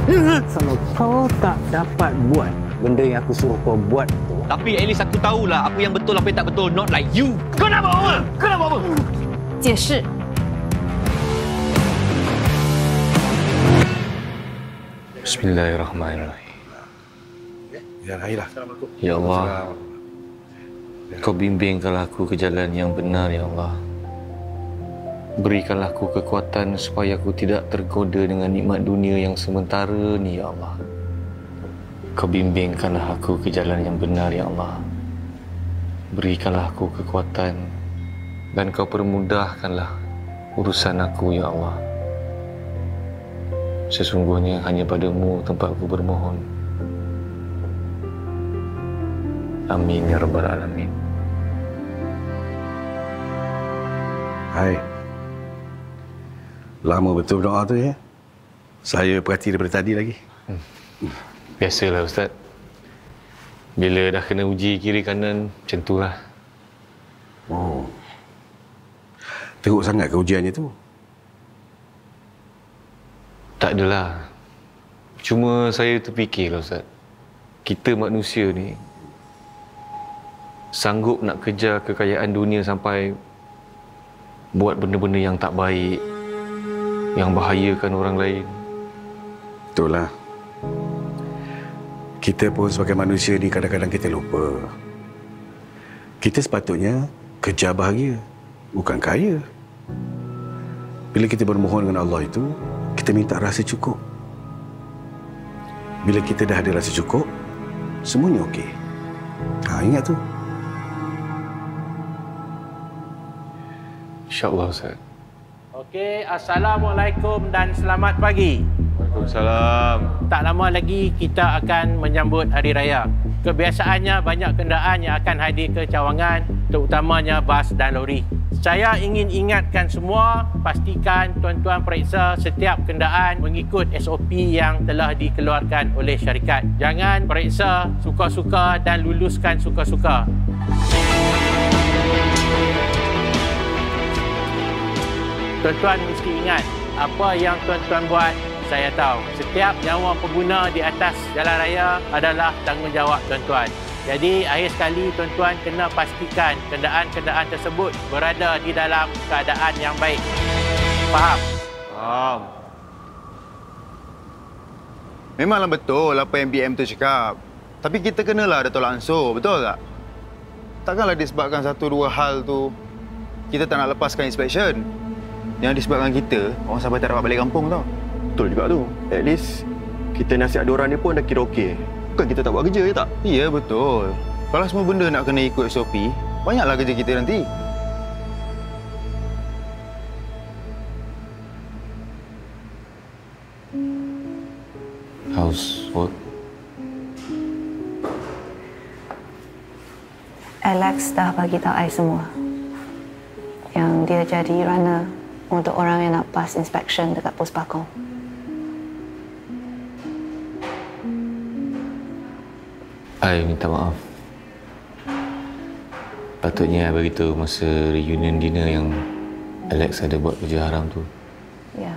Kalau kau tak dapat buat benda yang aku suruh kau buat tu, tapi at least aku tahulah apa yang betul, apa yang tak betul. Not like you. Kau nak buat apa? Kau nak buat apa? 解释。 Bismillahirrahmanirrahim. Ya, Ayolah. Ya Allah, Kau bimbingkanlah aku ke jalan yang benar, Ya Allah. Berikanlah aku kekuatan supaya aku tidak tergoda dengan nikmat dunia yang sementara ni, Ya Allah. Kau bimbingkanlah aku ke jalan yang benar, Ya Allah. Berikanlah aku kekuatan dan Kau permudahkanlah urusan aku, Ya Allah. Sesungguhnya hanya padamu tempat aku bermohon. Amin ya Rabbal Alamin. Hai. Lama betul berdoa tu ya. Saya perhati daripada tadi lagi. Biasalah Ustaz. Bila dah kena uji kiri kanan, macam itulah. Oh. Teruk sangat ke ujiannya tu? Tak adalah. Cuma saya terfikirlah Ustaz. Kita manusia ni sanggup nak kejar kekayaan dunia sampai buat benda-benda yang tak baik, yang bahayakan orang lain. Betul lah. Kita pun sebagai manusia ni kadang-kadang kita lupa. Kita sepatutnya kejar bahagia, bukan kaya. Bila kita bermohon dengan Allah itu, kita minta rasa cukup. Bila kita dah ada rasa cukup, semuanya okey. Ingat tu. InsyaAllah Ustaz. Okey, Assalamualaikum dan selamat pagi. Waalaikumsalam. Tak lama lagi kita akan menyambut Hari Raya. Kebiasaannya banyak kenderaan yang akan hadir ke Cawangan, terutamanya bas dan lori. Saya ingin ingatkan semua, pastikan tuan-tuan periksa setiap kenderaan mengikut SOP yang telah dikeluarkan oleh syarikat. Jangan periksa suka-suka dan luluskan suka-suka. Tuan-tuan mesti ingat, apa yang tuan-tuan buat, saya tahu. Setiap nyawa pengguna di atas jalan raya adalah tanggungjawab tuan-tuan. Jadi, akhir sekali tuan-tuan kena pastikan kenderaan-kenderaan tersebut berada di dalam keadaan yang baik. Faham? Faham. Memanglah betul apa yang BM tu cakap. Tapi kita kenalah ada tolak ansur, betul tak? Takkanlah disebabkan satu dua hal tu kita tak nak lepaskan inspection. Yang disebabkan kita, orang sampai tak dapat balik kampung tau. Betul juga tu. At least kita nasihat diorang ni pun dah kira okey. Bukan kita tak buat kerja, ya tak? Ya, betul. Kalau semua benda nak kena ikut SOP, banyaklah kerja kita nanti. Housework. Alex dah bagi tahu I semua. Yang dia jadi runner untuk orang yang nak pass inspection dekat pos bakong. I minta maaf. Patutnya I beritahu masa reunion dinner yang Alex ada buat kerja haram tu. Yeah.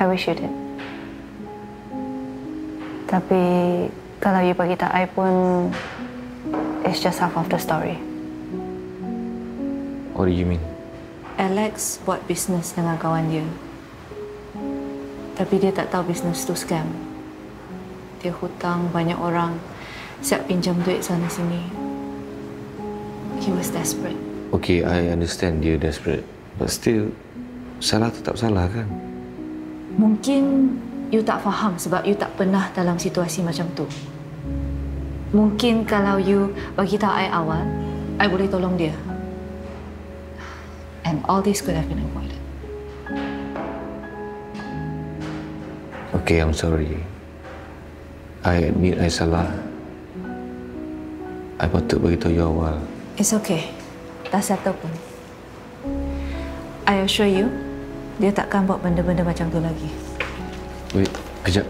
I wish you did. Tapi kalau you bagi tahu I pun, it's just half of the story. What do you mean? Alex buat bisnes dengan kawan dia. Tapi dia tak tahu bisnes tu scam. Dia hutang banyak orang, siap pinjam duit sana sini. He was desperate. Okay, I understand dia desperate. But still, salah tetap salah kan? Mungkin you tak faham sebab you tak pernah dalam situasi macam tu. Mungkin kalau you bagi tahu I awal, I boleh tolong dia. And all this could have been avoided. Okay, I'm sorry. I admit I salah. I patut beritahu you awal. It's okay. Dah settle pun. I assure you, dia takkan buat benda-benda macam tu lagi. Wait, kejap.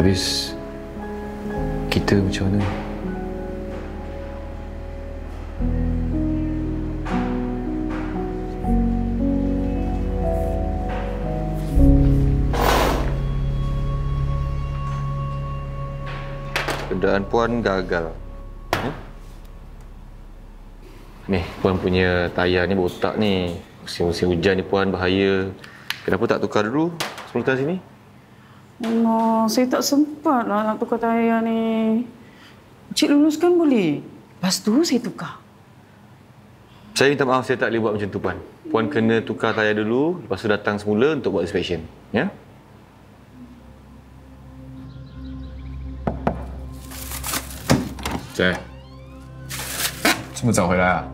Habis, kita macam mana? kenderaan Puan gagal. Ni, Puan punya tayar ni botak ni. Musim-musim hujan ni Puan, bahaya. Kenapa tak tukar dulu sebelum datang sini? Allah, saya tak sempat lah nak tukar tayar ni. Cik luluskan boleh? Lepas tu saya tukar. Saya minta maaf, saya tak boleh buat macam tu, Puan. Puan kena tukar tayar dulu, lepas tu datang semula untuk buat inspection. Ya? 姐，这么早回来啊？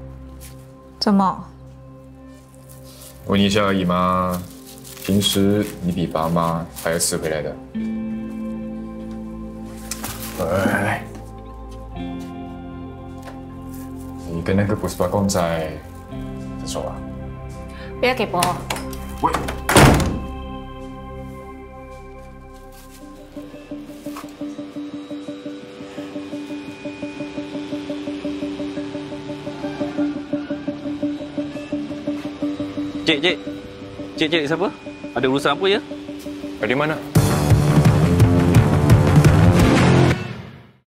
怎么？问一下而已嘛。平时你比爸妈还要迟回来的。哎，你跟那个补习班公仔分手了？不要给波。喂。 Cik, siapa? Ada urusan apa ya? Dari mana?